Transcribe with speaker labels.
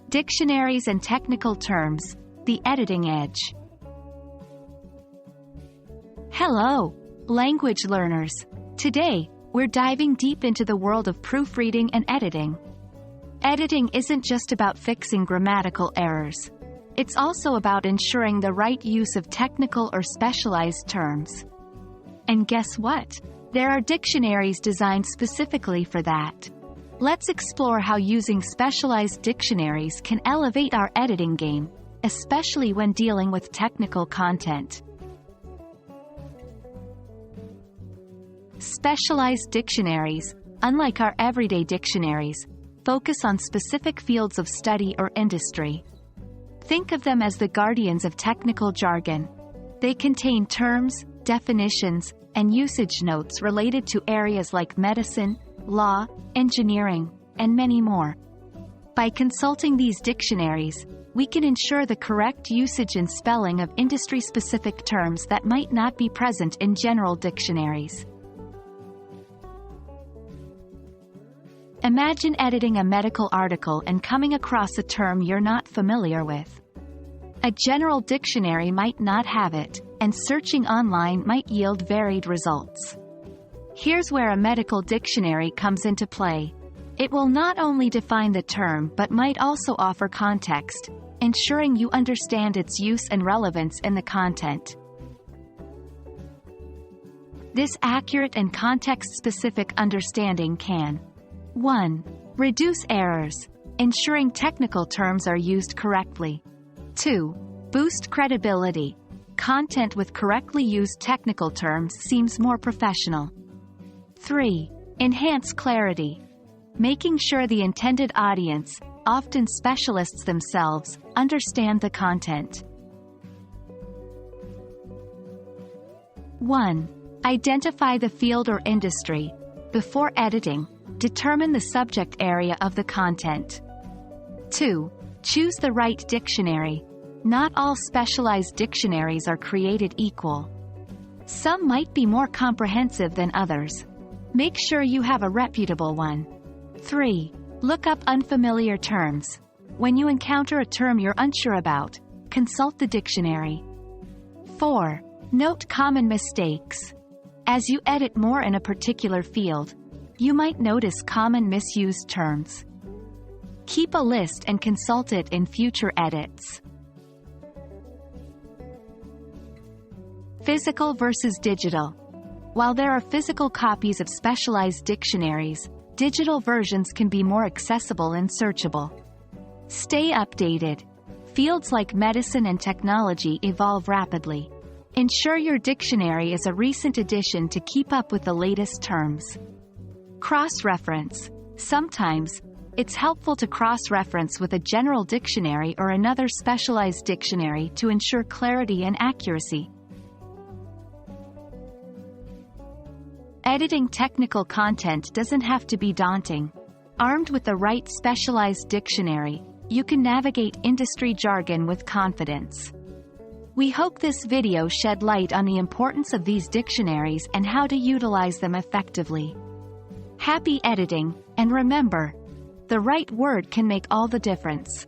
Speaker 1: Dictionaries and technical terms, the editing edge. Hello, language learners. Today, we're diving deep into the world of proofreading and editing. Editing isn't just about fixing grammatical errors. It's also about ensuring the right use of technical or specialized terms. And guess what? There are dictionaries designed specifically for that. Let's explore how using specialized dictionaries can elevate our editing game, especially when dealing with technical content. Specialized dictionaries, unlike our everyday dictionaries, focus on specific fields of study or industry. Think of them as the guardians of technical jargon. They contain terms, definitions, and usage notes related to areas like medicine, law, engineering, and many more. By consulting these dictionaries, we can ensure the correct usage and spelling of industry-specific terms that might not be present in general dictionaries. Imagine editing a medical article and coming across a term you're not familiar with. A general dictionary might not have it, and searching online might yield varied results. Here's where a medical dictionary comes into play. It will not only define the term but might also offer context, ensuring you understand its use and relevance in the content. This accurate and context-specific understanding can 1. Reduce errors, ensuring technical terms are used correctly. 2. Boost credibility. Content with correctly used technical terms seems more professional. 3. Enhance clarity. Making sure the intended audience, often specialists themselves, understand the content. 1. Identify the field or industry. Before editing, determine the subject area of the content. 2. Choose the right dictionary. Not all specialized dictionaries are created equal. Some might be more comprehensive than others. Make sure you have a reputable one. 3. Look up unfamiliar terms. When you encounter a term you're unsure about, consult the dictionary. 4. Note common mistakes. As you edit more in a particular field, you might notice common misused terms. Keep a list and consult it in future edits. Physical versus digital. While there are physical copies of specialized dictionaries, digital versions can be more accessible and searchable. Stay updated. Fields like medicine and technology evolve rapidly. Ensure your dictionary is a recent addition to keep up with the latest terms. Cross-reference. Sometimes, it's helpful to cross-reference with a general dictionary or another specialized dictionary to ensure clarity and accuracy. Editing technical content doesn't have to be daunting. Armed with the right specialized dictionary, you can navigate industry jargon with confidence. We hope this video shed light on the importance of these dictionaries and how to utilize them effectively. Happy editing, and remember, the right word can make all the difference.